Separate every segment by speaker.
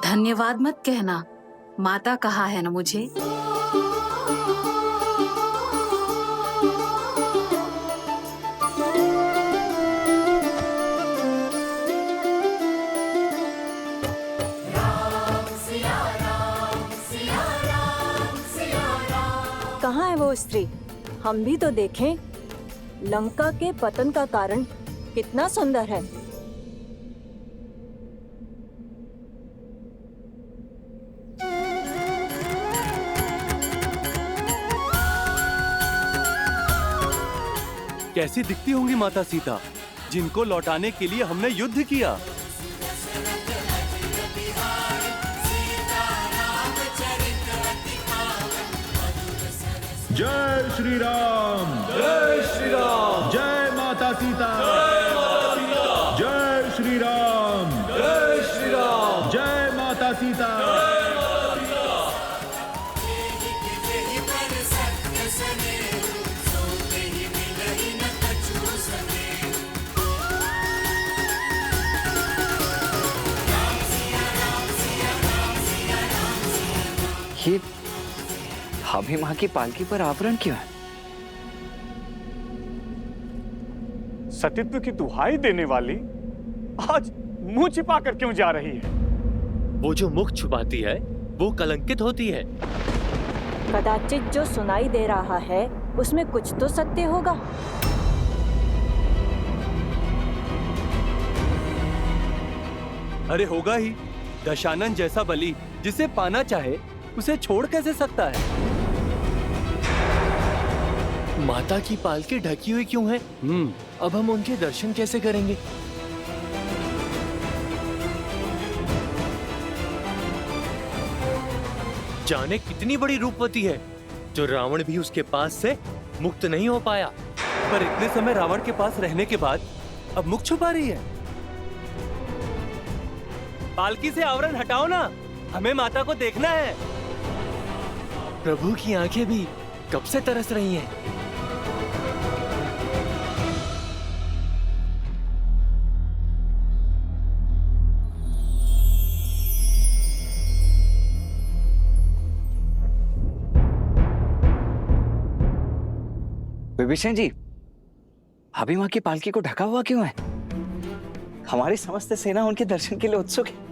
Speaker 1: धन्यवाद मत कहना, माता कहा है ना मुझे।
Speaker 2: कहाँ है वो स्त्री? हम भी तो देखें। लंका के पतन का कारण कितना सुंदर है।
Speaker 3: कैसी दिखती होंगी माता सीता, जिनको लौटाने के लिए हमने युद्ध किया।
Speaker 4: जय श्री राम,
Speaker 3: जय श्री राम,
Speaker 4: जय माता सीता, जय श्री राम,
Speaker 3: जय श्री राम,
Speaker 4: जय माता सीता।
Speaker 5: ये भाभी माँ की पालकी पर आवरण क्यों है?
Speaker 6: सतीत्व की दुहाई देने वाली आज मुंह छिपा कर क्यों जा रही है?
Speaker 7: वो जो मुख छुपाती है वो कलंकित होती है।
Speaker 2: कदाचित जो सुनाई दे रहा है उसमें कुछ तो सत्य होगा।
Speaker 3: अरे होगा ही। दशानन जैसा बलि जिसे पाना चाहे उसे छोड़ कैसे सकता है?
Speaker 7: माता की पालकी ढकी हुई क्यों है? अब हम उनके दर्शन कैसे करेंगे? जाने कितनी बड़ी रूपवती है जो रावण भी उसके पास से मुक्त नहीं हो पाया।
Speaker 3: पर इतने समय रावण के पास रहने के बाद अब मुख छुपा रही है। पालकी से आवरण हटाओ ना, हमें माता को देखना है।
Speaker 7: प्रभु की आंखें भी कब से तरस रही हैं।
Speaker 5: विभीषण जी, भाभी माँ की पालकी को ढका हुआ क्यों है? हमारी समस्त सेना उनके दर्शन के लिए उत्सुक है।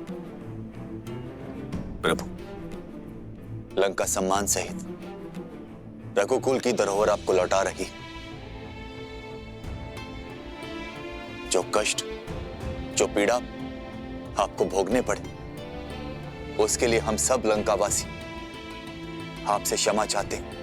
Speaker 8: प्रभु, लंका सम्मान सहित रघुकुल की धरोहर आपको लौटा रही। जो कष्ट, जो पीड़ा आपको भोगने पड़े, उसके लिए हम सब लंकावासी आपसे क्षमा चाहते हैं।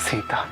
Speaker 5: सीता,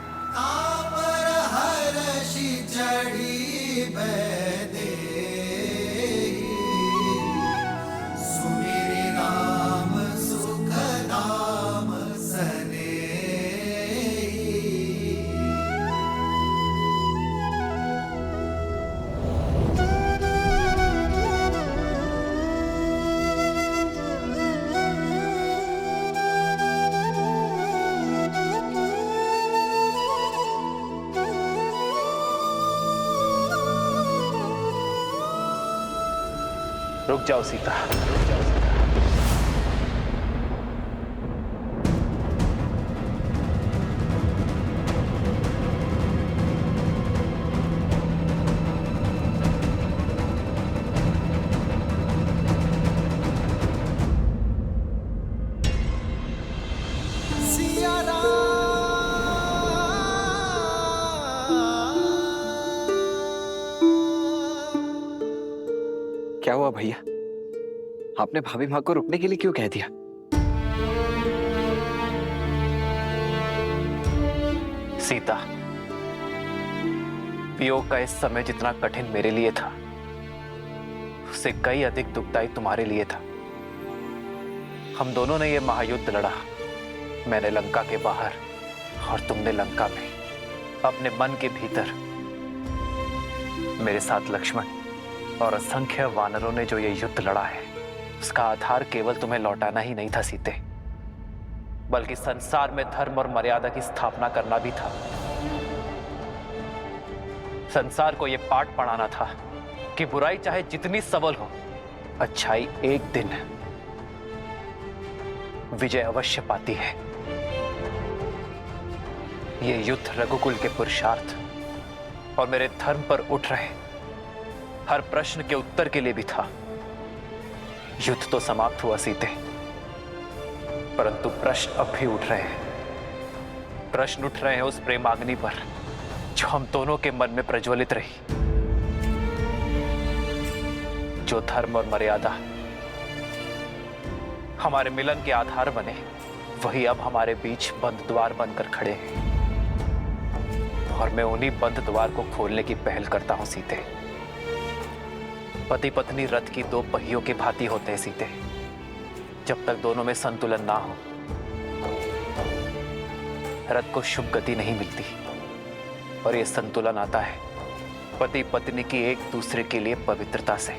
Speaker 5: रुक जाओ सीता। क्या हुआ भैया? आपने भाभी माँ को रुकने के लिए क्यों कह दिया? सीता, वियोग का इस समय जितना कठिन मेरे लिए था, उससे कई अधिक दुखदायी तुम्हारे लिए था। हम दोनों ने यह महायुद्ध लड़ा, मैंने लंका के बाहर और तुमने लंका में, अपने मन के भीतर। मेरे साथ लक्ष्मण और असंख्य वानरों ने जो ये युद्ध लड़ा है, उसका आधार केवल तुम्हें लौटाना ही नहीं था सीते, बल्कि संसार में धर्म और मर्यादा की स्थापना करना भी था। संसार को यह पाठ पढ़ाना था कि बुराई चाहे जितनी सबल हो, अच्छाई एक दिन विजय अवश्य पाती है। ये युद्ध रघुकुल के पुरुषार्थ और मेरे धर्म पर उठ रहे हर प्रश्न के उत्तर के लिए भी था। युद्ध तो समाप्त हुआ सीते, परंतु प्रश्न अब भी उठ रहे हैं। प्रश्न उठ रहे हैं उस प्रेमाग्नि पर जो हम दोनों के मन में प्रज्वलित रही। जो धर्म और मर्यादा हमारे मिलन के आधार बने, वही अब हमारे बीच बंद द्वार बनकर खड़े हैं, और मैं उन्हीं बंद द्वार को खोलने की पहल करता हूं सीते। पति पत्नी रथ की दो पहियों के भांति होते हैं सीते। जब तक दोनों में संतुलन ना हो, रथ को शुभ गति नहीं मिलती। और यह संतुलन आता है पति पत्नी की एक दूसरे के लिए पवित्रता से।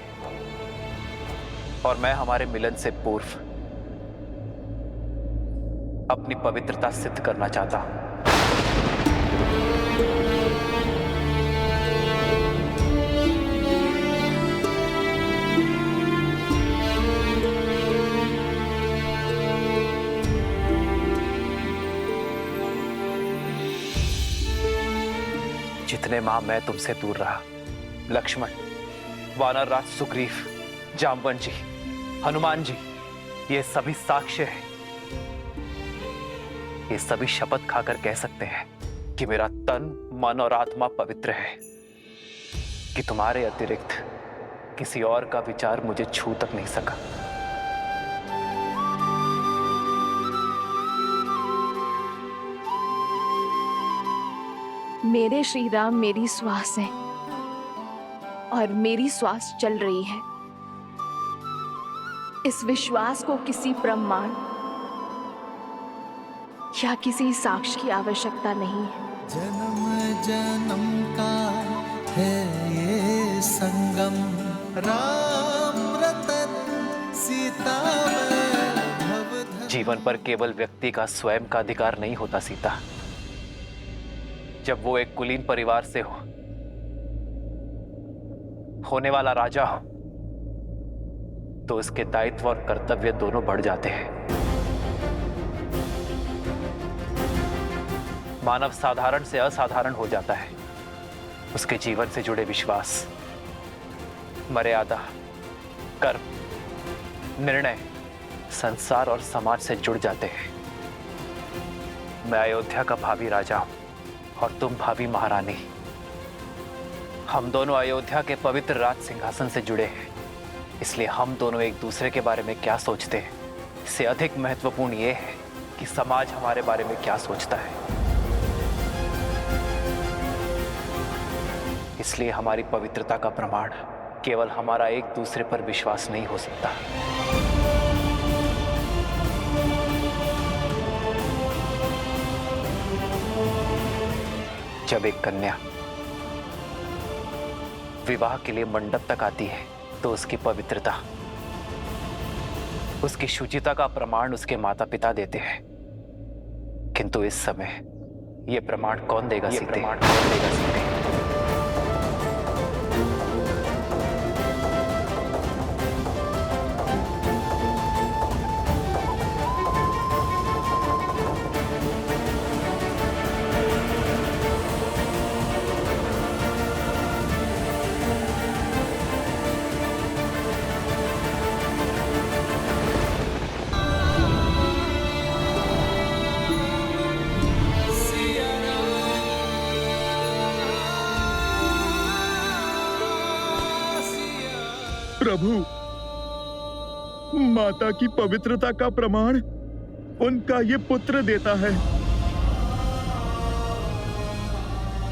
Speaker 5: और मैं हमारे मिलन से पूर्व अपनी पवित्रता सिद्ध करना चाहता हूं। जितने माह मैं तुमसे दूर रहा, लक्ष्मण, वानर राज सुग्रीव, जामवन जी, हनुमान जी, ये सभी साक्ष्य हैं। ये सभी शपथ खाकर कह सकते हैं कि मेरा तन, मन और आत्मा पवित्र है, कि तुम्हारे अतिरिक्त किसी और का विचार मुझे छू तक नहीं सका।
Speaker 9: मेरे श्री राम मेरी श्वास है और मेरी श्वास चल रही है। इस विश्वास को किसी प्रमाण या किसी साक्ष्य की आवश्यकता नहीं है।
Speaker 10: जन्म जन्म का है ये संगम, राम रतन सीता भव।
Speaker 5: जीवन पर केवल व्यक्ति का स्वयं का अधिकार नहीं होता सीता। जब वो एक कुलीन परिवार से होने वाला राजा हो, तो उसके दायित्व और कर्तव्य दोनों बढ़ जाते हैं। मानव साधारण से असाधारण हो जाता है। उसके जीवन से जुड़े विश्वास, मर्यादा, कर्म, निर्णय संसार और समाज से जुड़ जाते हैं। मैं अयोध्या का भावी राजा हूं और तुम भावी महारानी। हम दोनों अयोध्या के पवित्र राज सिंहासन से जुड़े हैं, इसलिए हम दोनों एक दूसरे के बारे में क्या सोचते हैं, इससे अधिक महत्वपूर्ण यह है कि समाज हमारे बारे में क्या सोचता है। इसलिए हमारी पवित्रता का प्रमाण केवल हमारा एक दूसरे पर विश्वास नहीं हो सकता। जब एक कन्या विवाह के लिए मंडप तक आती है तो उसकी पवित्रता, उसकी शुचिता का प्रमाण उसके माता पिता देते हैं। किंतु इस समय यह प्रमाण कौन देगा सीते?
Speaker 4: प्रभु, माता की पवित्रता का प्रमाण उनका ये पुत्र देता है।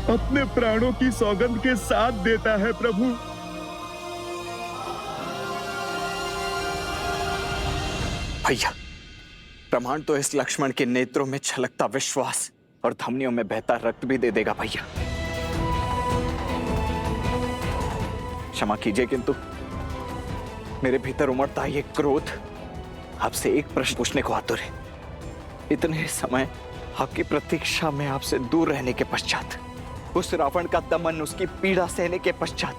Speaker 4: अपने प्राणों की सौगंध के साथ देता है प्रभु।
Speaker 11: भैया, प्रमाण तो इस लक्ष्मण के नेत्रों में छलकता विश्वास और धमनियों में बहता रक्त भी दे देगा भैया। क्षमा कीजिए, किंतु मेरे भीतर उमड़ता ये क्रोध आपसे एक प्रश्न पूछने को आतुर है। इतने समय आपकी प्रतीक्षा में आपसे दूर रहने के पश्चात, उस रावण का दमन, उसकी पीड़ा सहने के पश्चात,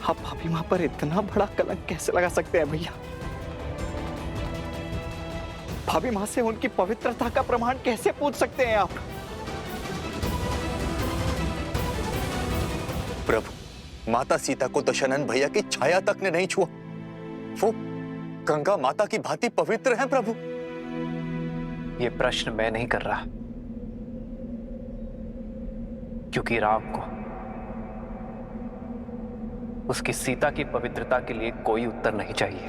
Speaker 11: आप भाभी मां पर इतना बड़ा कलंक कैसे लगा सकते हैं भैया? भाभी मां से उनकी पवित्रता का प्रमाण कैसे पूछ सकते हैं आप?
Speaker 8: प्रभु, माता सीता को दशानन भैया की छाया तक ने नहीं छुआ। वो गंगा माता की भांति पवित्र हैं प्रभु।
Speaker 5: यह प्रश्न मैं नहीं कर रहा, क्योंकि राम को उसकी सीता की पवित्रता के लिए कोई उत्तर नहीं चाहिए।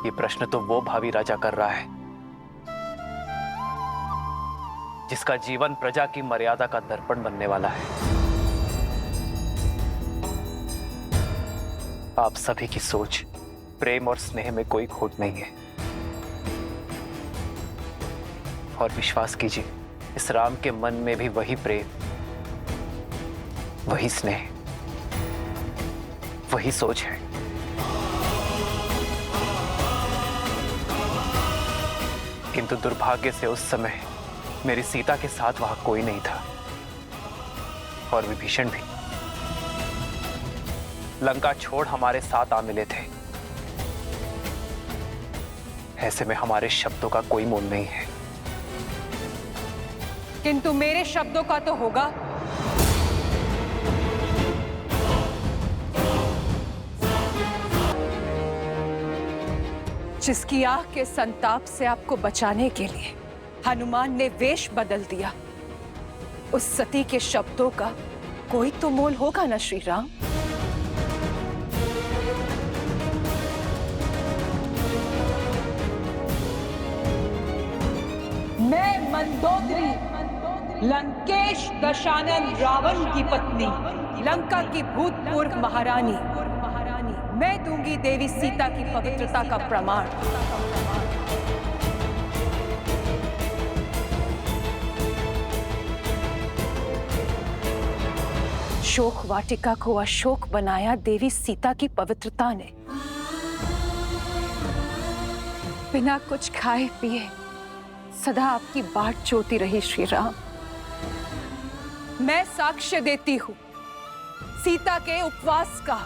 Speaker 5: यह प्रश्न तो वो भावी राजा कर रहा है जिसका जीवन प्रजा की मर्यादा का दर्पण बनने वाला है। आप सभी की सोच, प्रेम और स्नेह में कोई खोट नहीं है। और विश्वास कीजिए, इस राम के मन में भी वही प्रेम, वही स्नेह, वही सोच है। किंतु दुर्भाग्य से उस समय मेरी सीता के साथ वहां कोई नहीं था, और विभीषण भी लंका छोड़ हमारे साथ आ मिले थे। ऐसे में हमारे शब्दों का कोई मोल नहीं है।
Speaker 2: किंतु मेरे शब्दों का तो होगा। जिसकी आग के संताप से आपको बचाने के लिए हनुमान ने वेश बदल दिया, उस सती के शब्दों का कोई तो मोल होगा ना श्री राम?
Speaker 12: मैं मंदोदरी, लंकेश दशानन रावण की पत्नी,
Speaker 2: लंका की भूतपूर्व महारानी, मैं दूंगी देवी सीता की पवित्रता का प्रमाण। शोक वाटिका को अशोक बनाया देवी सीता की पवित्रता ने। बिना कुछ खाए पिए सदा आपकी बाट जोती रही श्री राम। मैं साक्ष्य देती हूं सीता के उपवास का,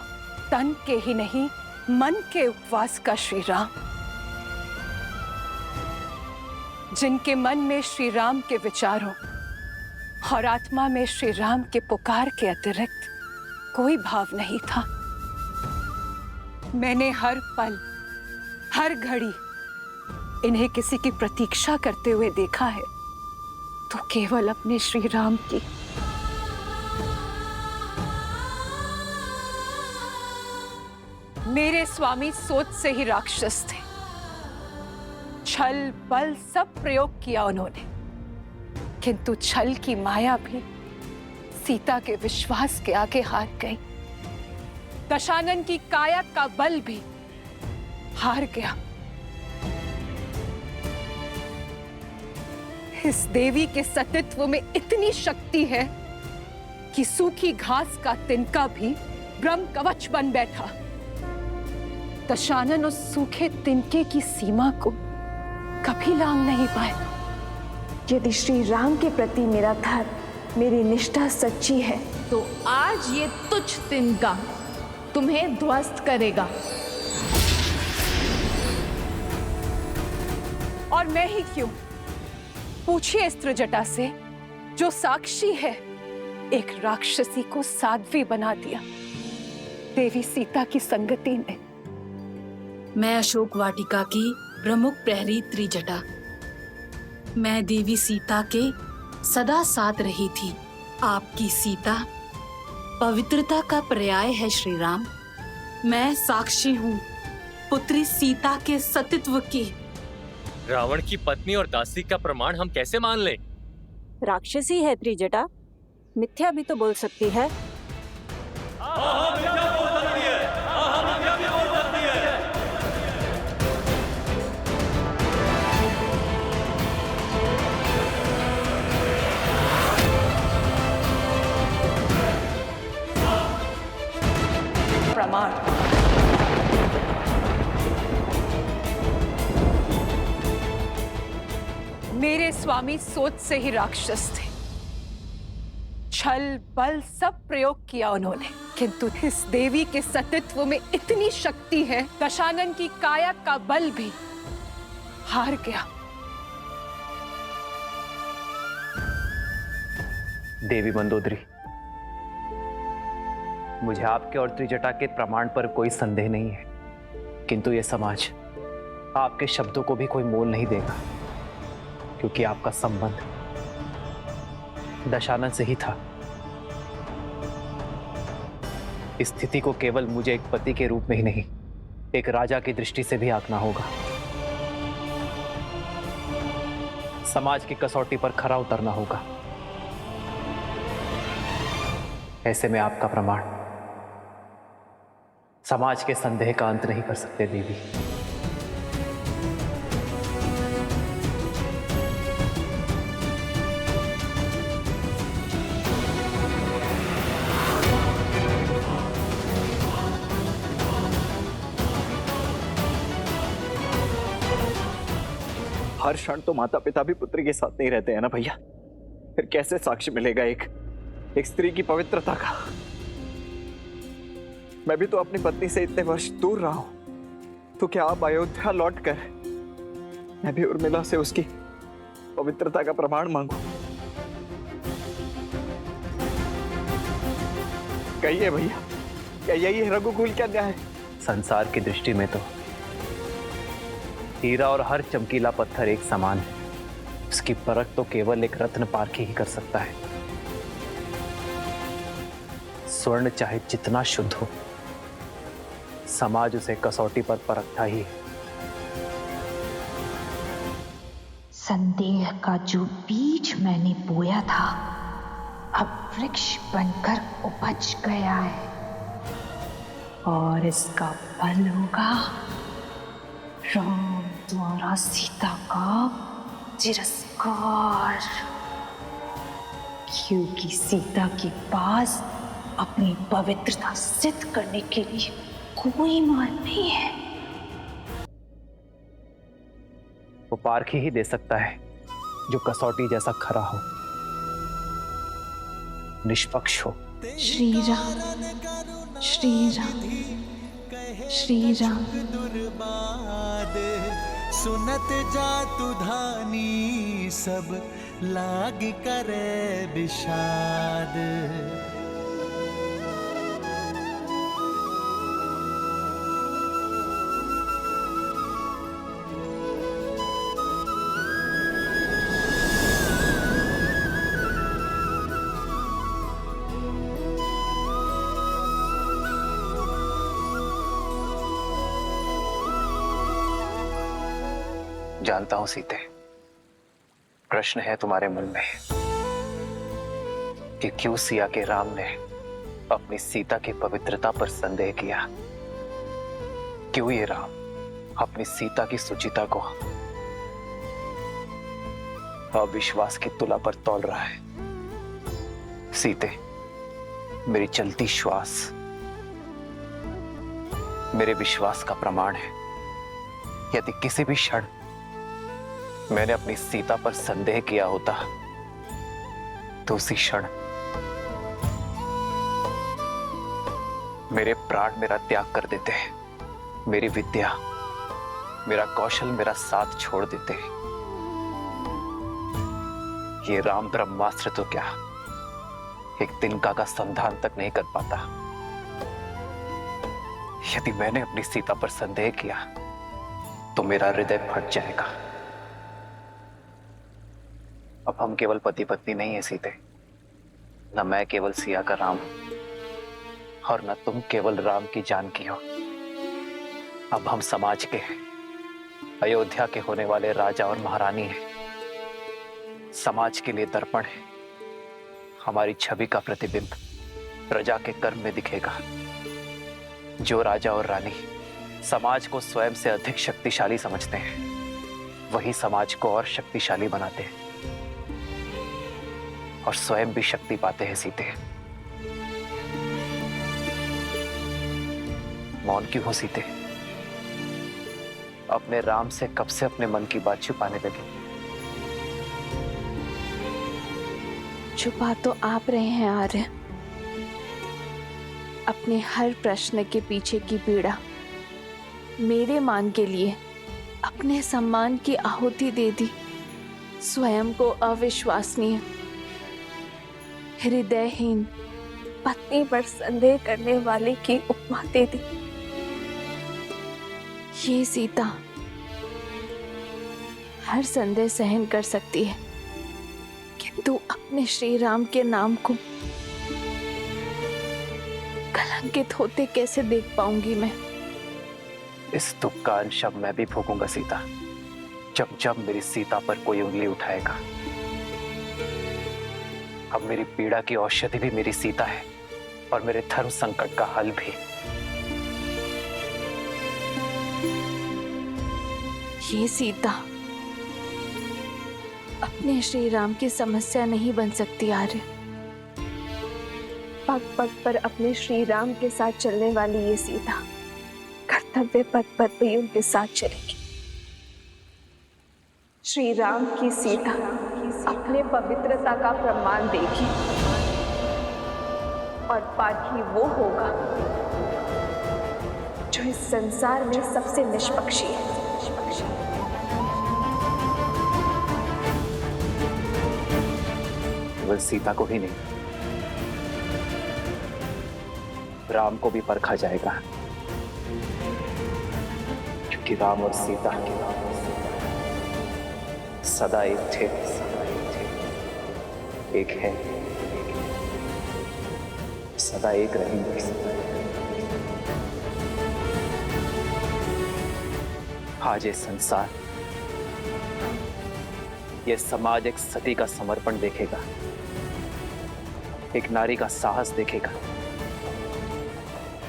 Speaker 2: तन के ही नहीं मन के उपवास का श्री राम। जिनके मन में श्री राम के विचारों और आत्मा में श्री राम के पुकार के अतिरिक्त कोई भाव नहीं था, मैंने हर पल हर घड़ी इन्हें किसी की प्रतीक्षा करते हुए देखा है, तो केवल अपने श्री राम की। मेरे स्वामी सोच से ही राक्षस थे। छल बल सब प्रयोग किया उन्होंने, किंतु छल की माया भी सीता के विश्वास के आगे हार गई। दशानन की काया का बल भी हार गया। इस देवी के सतीत्व में इतनी शक्ति है कि सूखी घास का तिनका भी ब्रह्म कवच बन बैठा। दशानन उस सूखे तिनके की सीमा को कभी लांघ नहीं पाए।
Speaker 9: यदि श्री राम के प्रति मेरा धर्म, मेरी निष्ठा सच्ची है, तो आज ये तुच्छ तिनका तुम्हें ध्वस्त करेगा।
Speaker 2: और मैं ही क्यों? पूछिए इस त्रिजटा से, जो साक्षी है, एक राक्षसी को साध्वी बना दिया देवी सीता की संगति ने।
Speaker 1: मैं अशोक वाटिका की प्रमुख प्रहरी त्रिजटा। मैं देवी सीता के सदा साथ रही थी। आपकी सीता पवित्रता का पर्याय है श्री राम। मैं साक्षी हूँ पुत्री सीता के सतीत्व की।
Speaker 7: रावण की पत्नी और दासी का प्रमाण हम कैसे मान लें?
Speaker 13: राक्षसी है त्रिजटा, मिथ्या भी तो बोल सकती है।
Speaker 2: प्रमाण मेरे स्वामी सोच से ही राक्षस थे। छल बल सब प्रयोग किया उन्होंने, किंतु इस देवी के सतीत्व में इतनी शक्ति है, दशानन की काया का बल भी हार गया।
Speaker 5: देवी मंदोदरी, मुझे आपके और त्रिजटा के प्रमाण पर कोई संदेह नहीं है, किंतु यह समाज आपके शब्दों को भी कोई मोल नहीं देगा, क्योंकि आपका संबंध दशानन से ही था। इस स्थिति को केवल मुझे एक पति के रूप में ही नहीं, एक राजा की दृष्टि से भी आंकना होगा। समाज की कसौटी पर खरा उतरना होगा। ऐसे में आपका प्रमाण समाज के संदेह का अंत नहीं कर सकते देवी।
Speaker 11: हर क्षण तो माता पिता भी पुत्री के साथ नहीं रहते हैं ना भैया। फिर कैसे साक्ष्य मिलेगा एक स्त्री की पवित्रता का? मैं भी तो अपनी पत्नी से इतने वर्ष दूर रहा हूं, तो क्या आप अयोध्या लौटकर मैं भी उर्मिला से उसकी पवित्रता का प्रमाण मांगू? कहिए भैया, क्या यही है रघुकुल का न्याय?
Speaker 5: संसार की दृष्टि में तो हीरा और हर चमकीला पत्थर एक समान है। उसकी परख तो केवल एक रत्न पारखी ही कर सकता है। स्वर्ण चाहे जितना शुद्ध हो, समाज उसे कसौटी पर परखता ही है।
Speaker 14: संदेह का जो बीज मैंने बोया था, अब वृक्ष बनकर उपज गया है, और इसका फल होगा राम द्वारा सीता का तिरस्कार, क्योंकि सीता के पास अपनी पवित्रता सिद्ध करने के लिए कोई मार्ग नहीं है।
Speaker 5: वो पारखी ही दे सकता है जो कसौटी जैसा खरा हो, निष्पक्ष हो।
Speaker 9: श्री राम, श्री राम, श्री राम।
Speaker 10: सुनत जातु धानी सब लाग करे विषाद।
Speaker 5: जानता हूं सीते, प्रश्न है तुम्हारे मन में कि क्यों सिया के राम ने अपनी सीता की पवित्रता पर संदेह किया? क्यों ये राम अपनी सीता की सुचिता को अविश्वास की तुला पर तौल रहा है? सीते, मेरी चलती श्वास मेरे विश्वास का प्रमाण है। यदि किसी भी क्षण मैंने अपनी सीता पर संदेह किया होता तो उसी क्षण मेरे प्राण मेरा त्याग कर देते हैं, मेरी विद्या, मेरा कौशल मेरा साथ छोड़ देते हैं। ये राम ब्रह्मास्त्र तो क्या एक तिनका का संधान तक नहीं कर पाता। यदि मैंने अपनी सीता पर संदेह किया तो मेरा हृदय फट जाएगा। अब हम केवल पति पत्नी नहीं है सीते, न मैं केवल सिया का राम और न तुम केवल राम की जानकी हो। अब हम समाज के हैं, अयोध्या के होने वाले राजा और महारानी हैं। समाज के लिए दर्पण है, हमारी छवि का प्रतिबिंब प्रजा के कर्म में दिखेगा। जो राजा और रानी समाज को स्वयं से अधिक शक्तिशाली समझते हैं, वही समाज को और शक्तिशाली बनाते हैं और स्वयं भी शक्ति पाते हैं। सीते, मौन क्यों हो सीते? अपने राम से कब से अपने मन की बात छुपाने लगे?
Speaker 9: छुपा तो आप रहे हैं आर्य। अपने हर प्रश्न के पीछे की पीड़ा मेरे मान के लिए अपने सम्मान की आहुति दे दी। स्वयं को अविश्वसनीय, हृदयहीन पत्नी पर संदेह करने वाले की उपमा दे दी। ये सीता हर संदेह सहन कर सकती है, किंतु अपने श्री राम के नाम को कलंकित होते कैसे देख पाऊंगी मैं?
Speaker 5: इस दुख का अंश अब मैं भी भोगूंगा सीता, जब जब मेरी सीता पर कोई उंगली उठाएगा। अब मेरी पीड़ा की औषधि भी मेरी सीता है और मेरे धर्म संकट का हल भी।
Speaker 9: ये सीता अपने श्री राम की समस्या नहीं बन सकती आर्य। पग पग पर अपने श्री राम के साथ चलने वाली ये सीता कर्तव्य पथ पर भी उनके साथ चलेगी। श्री राम की सीता अपने पवित्रता का प्रमाण देगी और पाठी वो होगा जो इस संसार में सबसे निष्पक्षी है।
Speaker 5: केवल सीता को ही नहीं, राम को भी परखा जाएगा, क्योंकि राम और सीता सदा एक थे, एक है, सदा एक रहेंगे। आज ये संसार, ये समाज एक सती का समर्पण देखेगा, एक नारी का साहस देखेगा।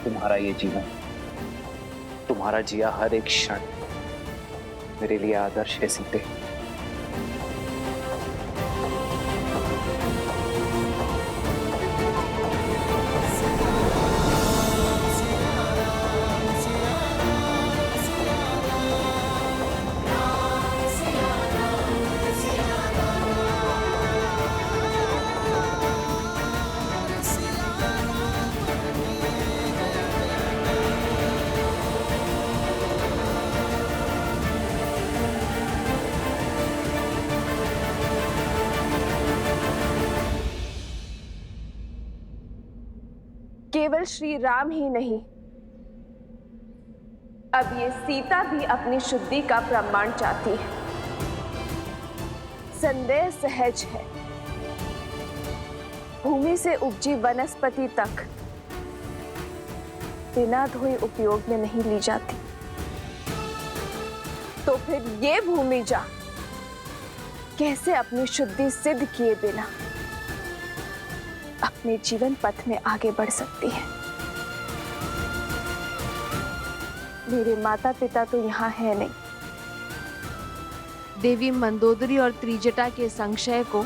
Speaker 5: तुम्हारा ये जीवन, तुम्हारा जिया हर एक क्षण मेरे लिए आदर्श है सीते।
Speaker 9: केवल श्री राम ही नहीं, अब ये सीता भी अपनी शुद्धि का प्रमाण चाहती है। संदेह सहज है, भूमि से उपजी वनस्पति तक बिना धोए उपयोग में नहीं ली जाती। तो फिर ये भूमि जा कैसे अपनी शुद्धि सिद्ध किए बिना अपने जीवन पथ में आगे बढ़ सकती है। मेरे माता पिता तो यहाँ है नहीं। देवी मंदोदरी और त्रिजटा के संशय को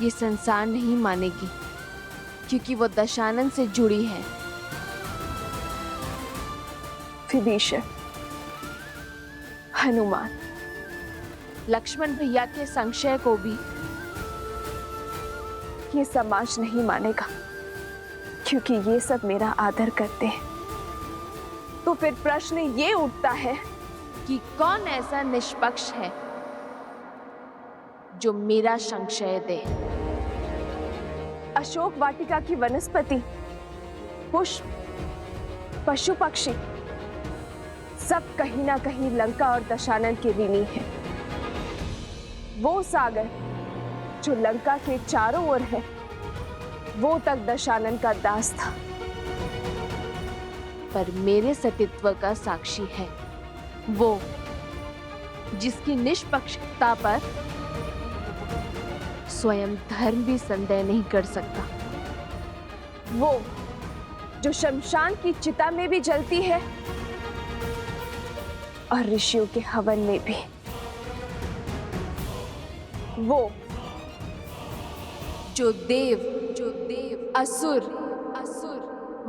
Speaker 9: ये संसार नहीं मानेगी, क्योंकि वो दशानन से जुड़ी है। विभीषण, हनुमान, लक्ष्मण भैया के संशय को भी ये समाज नहीं मानेगा, क्योंकि ये सब मेरा आदर करते हैं। तो फिर प्रश्न ये उठता है कि कौन ऐसा निष्पक्ष है जो मेरा संशय दे। अशोक वाटिका की वनस्पति, पुष्प, पशु पक्षी सब कहीं ना कहीं लंका और दशानन के ऋणी है। वो सागर जो लंका के चारों ओर है, वो तक दशानन का दास था, पर मेरे सतीत्व का साक्षी है वो जिसकी निष्पक्षता पर स्वयं धर्म भी संदेह नहीं कर सकता। वो जो शमशान की चिता में भी जलती है और ऋषियों के हवन में भी। वो जो देव असुर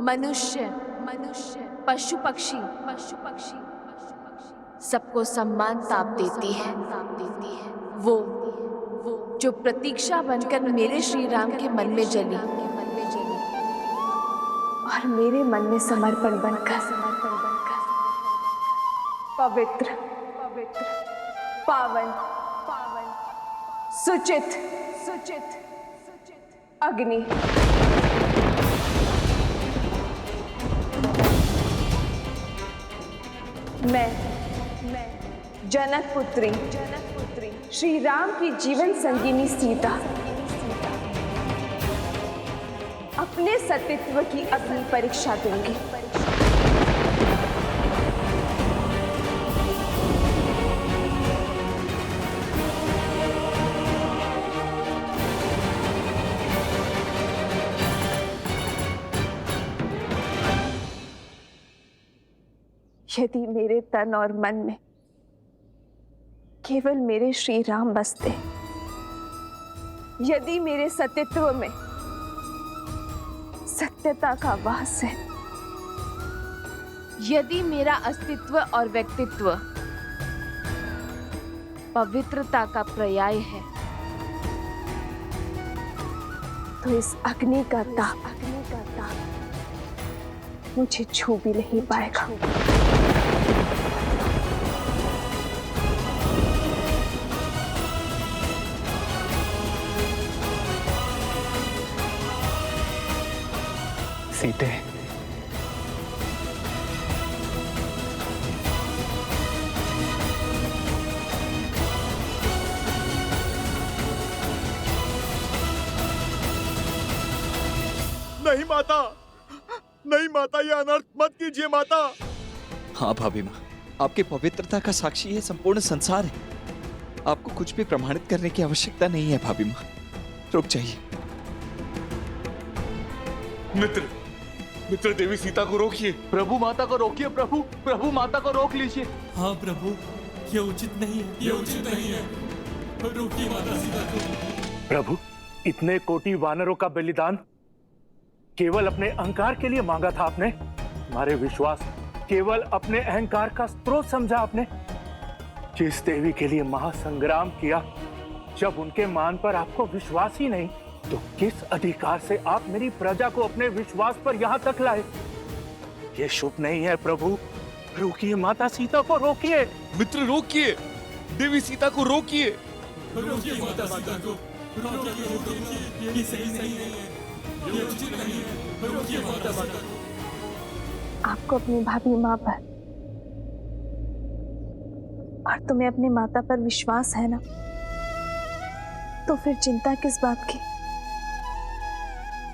Speaker 9: मनुष्य पशु पक्षी सबको सम्मान ताप देती है। वो जो प्रतीक्षा बनकर मेरे श्री राम के मन में जली और मेरे मन में समर्पण बनकर पवित्र पावन सुचित अग्नि। मैं जनक पुत्री श्री राम की जीवन संगिनी सीता अपने सतीत्व की अग्नि परीक्षा दूंगी। यदि मेरे तन और मन में केवल मेरे श्री राम बसते, यदि मेरे सतीत्व में सत्यता का वास है, यदि मेरा अस्तित्व और व्यक्तित्व पवित्रता का पर्याय है, तो इस अग्नि का ताप मुझे छू भी नहीं पाएगा।
Speaker 5: सीते,
Speaker 4: नहीं माता, नहीं माता, ये अनर्थ मत कीजिए माता।
Speaker 11: हाँ भाभी माँ, आपकी पवित्रता का साक्षी है संपूर्ण संसार है। आपको कुछ भी प्रमाणित करने की आवश्यकता नहीं है भाभी माँ, रुक जाइए।
Speaker 4: मित्र देवी सीता को रोकिए।
Speaker 3: प्रभु माता को रोकिए। प्रभु माता को रोक लीजिए।
Speaker 10: हाँ प्रभु, ये उचित नहीं है, ये उचित नहीं है। रोकिए माता सीता को।
Speaker 6: प्रभु, इतने कोटि वानरों का बलिदान केवल अपने अहंकार के लिए मांगा था आपने? हमारे विश्वास केवल अपने अहंकार का स्रोत समझा आपने? जिस देवी के लिए महासंग्राम किया, जब उनके मान पर आपको विश्वास ही नहीं, तो किस अधिकार से आप मेरी प्रजा को अपने विश्वास पर यहाँ तक लाए? ये शुभ नहीं है प्रभु। रोकिए माता सीता को, रोकिए।
Speaker 4: मित्र रोकिए, देवी सीता को रोकिए।
Speaker 10: रोकिए माता सीता को, रोकिए, ये सही नहीं है, ये उचित नहीं है। रोकिए माता सीता को।
Speaker 9: आपको अपनी भाभी माँ पर और तुम्हें अपने माता पर विश्वास है ना, तो फिर चिंता किस बात की,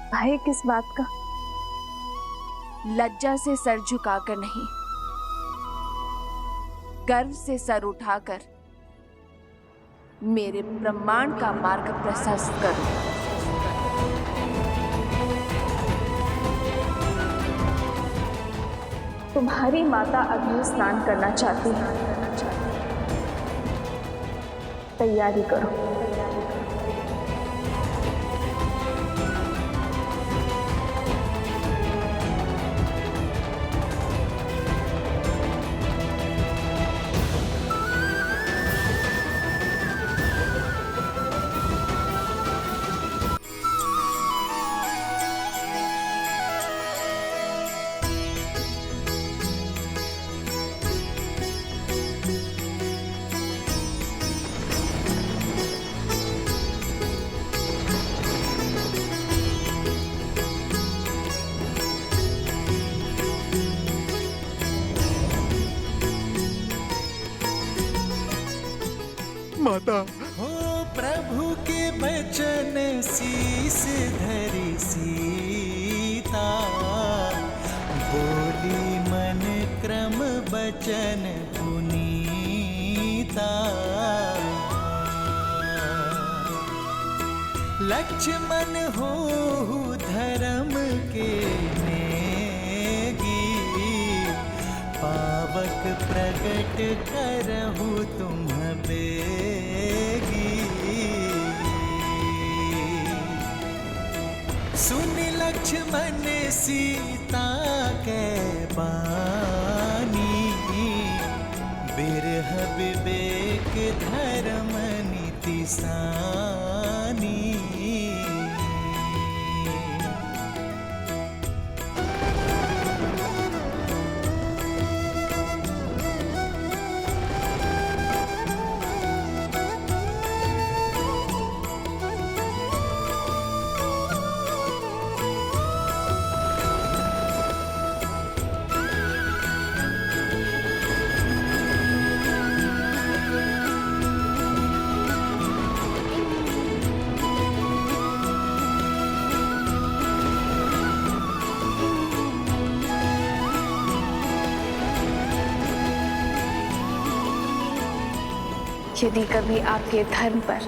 Speaker 9: भय किस बात का? लज्जा से सर झुकाकर नहीं, गर्व से सर उठाकर मेरे ब्रह्मांड का मार्ग प्रशस्त करो। तुम्हारी माता अग्नि स्नान करना चाहती है, तैयारी करो।
Speaker 4: माता
Speaker 10: हो प्रभु के बचन शीस धरी सीता, बोली मन क्रम बचन पुनीता। लक्ष्मण हो धर्म के नेगी, पावक प्रगट करहु तुम बेगी। सुन लक्ष्मण सीता के बानी, बिरह विवेक धर्म नीति सानी।
Speaker 9: यदि कभी आपके धर्म पर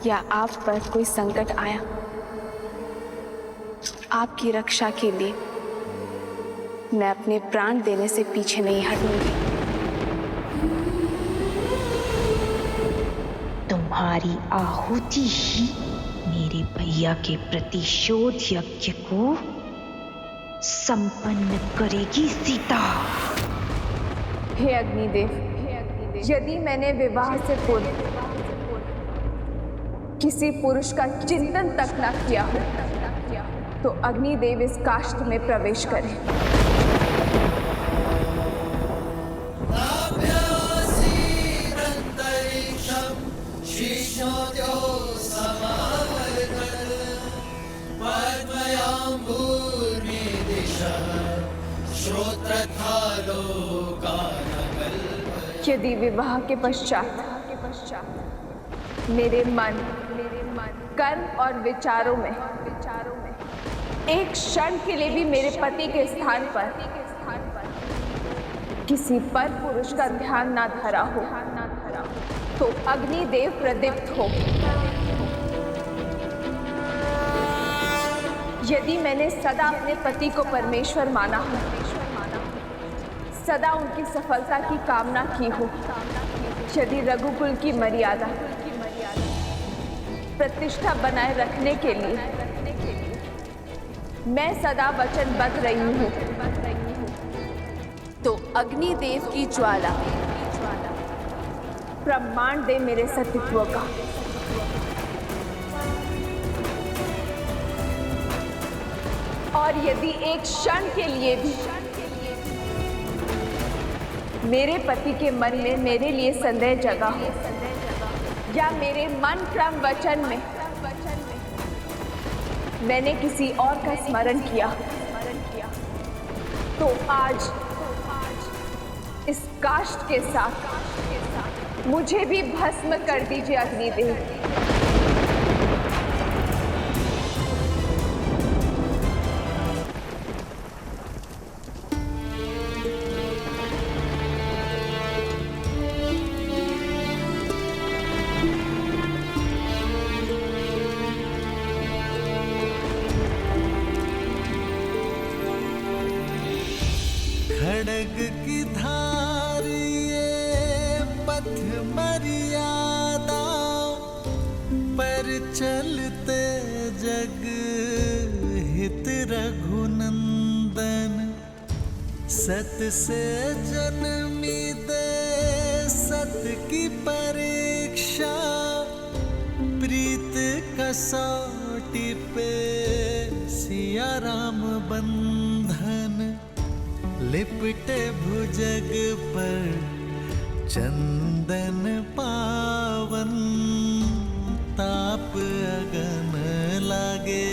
Speaker 9: या आप पर कोई संकट आया, आपकी रक्षा के लिए मैं अपने प्राण देने से पीछे नहीं हटूंगी।
Speaker 14: तुम्हारी आहुति ही मेरे भैया के प्रतिशोध यज्ञ को संपन्न करेगी सीता।
Speaker 9: हे अग्निदेव, यदि मैंने विवाह से पूर्व किसी पुरुष का चिंतन तक न किया हो, तो अग्निदेव इस काष्ठ में प्रवेश करें। यदि विवाह के पश्चात मेरे मन, कर्म और विचारों में एक क्षण के लिए भी मेरे पति के स्थान पर किसी पर पुरुष का ध्यान ना धरा हो, तो अग्निदेव प्रदीप्त हो। यदि मैंने सदा अपने पति को परमेश्वर माना हो, सदा उनकी सफलता की कामना की हो, यदि रघुकुल की मर्यादा प्रतिष्ठा बनाए रखने के लिए मैं सदा वचनबद्ध रही हूँ, तो अग्निदेव की ज्वाला प्रमाण दे मेरे सतीत्व का। और यदि एक क्षण के लिए भी मेरे पति के मन में मेरे लिए संदेह जगा हो, या मेरे मन क्रम वचन में मैंने किसी और का स्मरण किया, तो आज इस काष्ठ के साथ मुझे भी भस्म कर दीजिए अग्निदेव।
Speaker 15: खड़ग की धारी ये पथ मर्यादा पर चलते जग हित रघुनंदन सत से जन्मी दे सत की परीक्षा प्रीत कसौटी पे सिया राम बंधन लिपटे भुजग पर चंदन पावन ताप अगन लागे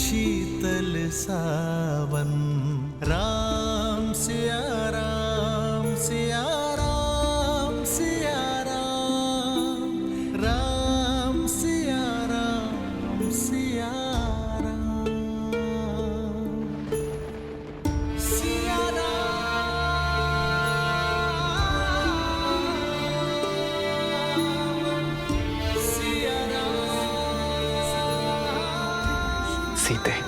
Speaker 15: शीतल सावन राम सिया राम सिया राम सिया राम राम सिया राम सिया राम सिया
Speaker 5: सीते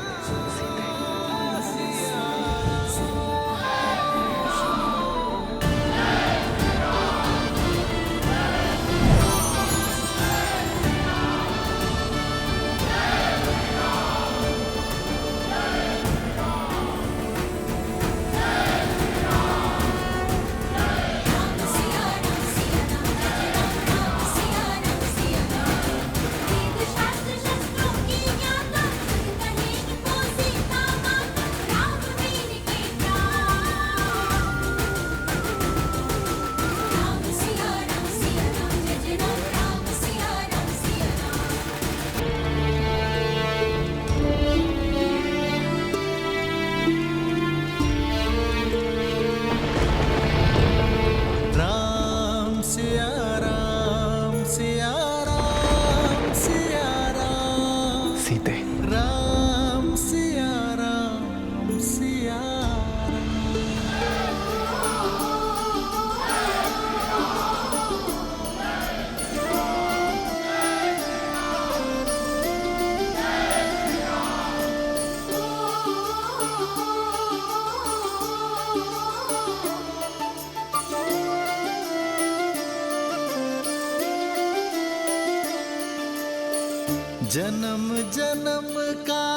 Speaker 15: जन्म जन्म का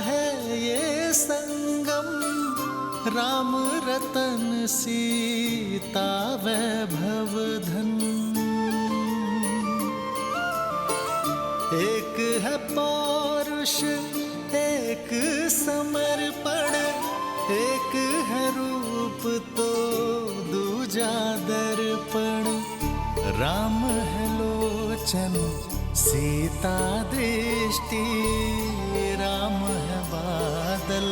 Speaker 15: है ये संगम राम रतन सीता वैभव धन एक है पौरुष एक समर्पण एक है रूप तो दूजा दर्पण राम है लोचन सीता दृष्टि राम है बादल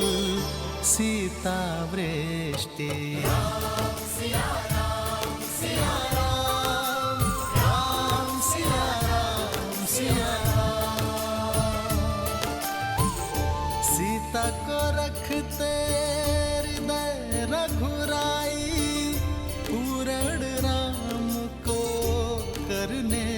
Speaker 15: सीता वृष्टि राम सिया राम सिया राम राम सिया राम सिया सीता को रखते हृदय रघुराई पूर्ण राम को करने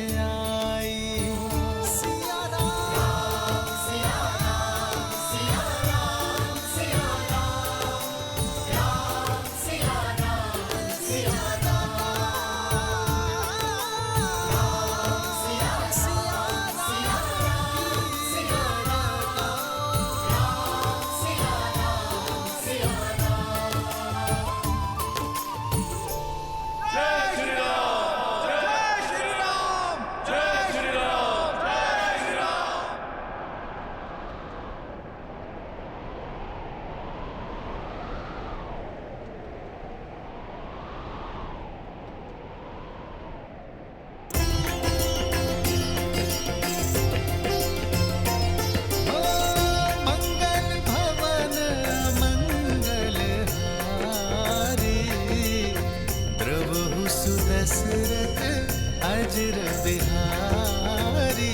Speaker 15: दशरथ अजर बिहारी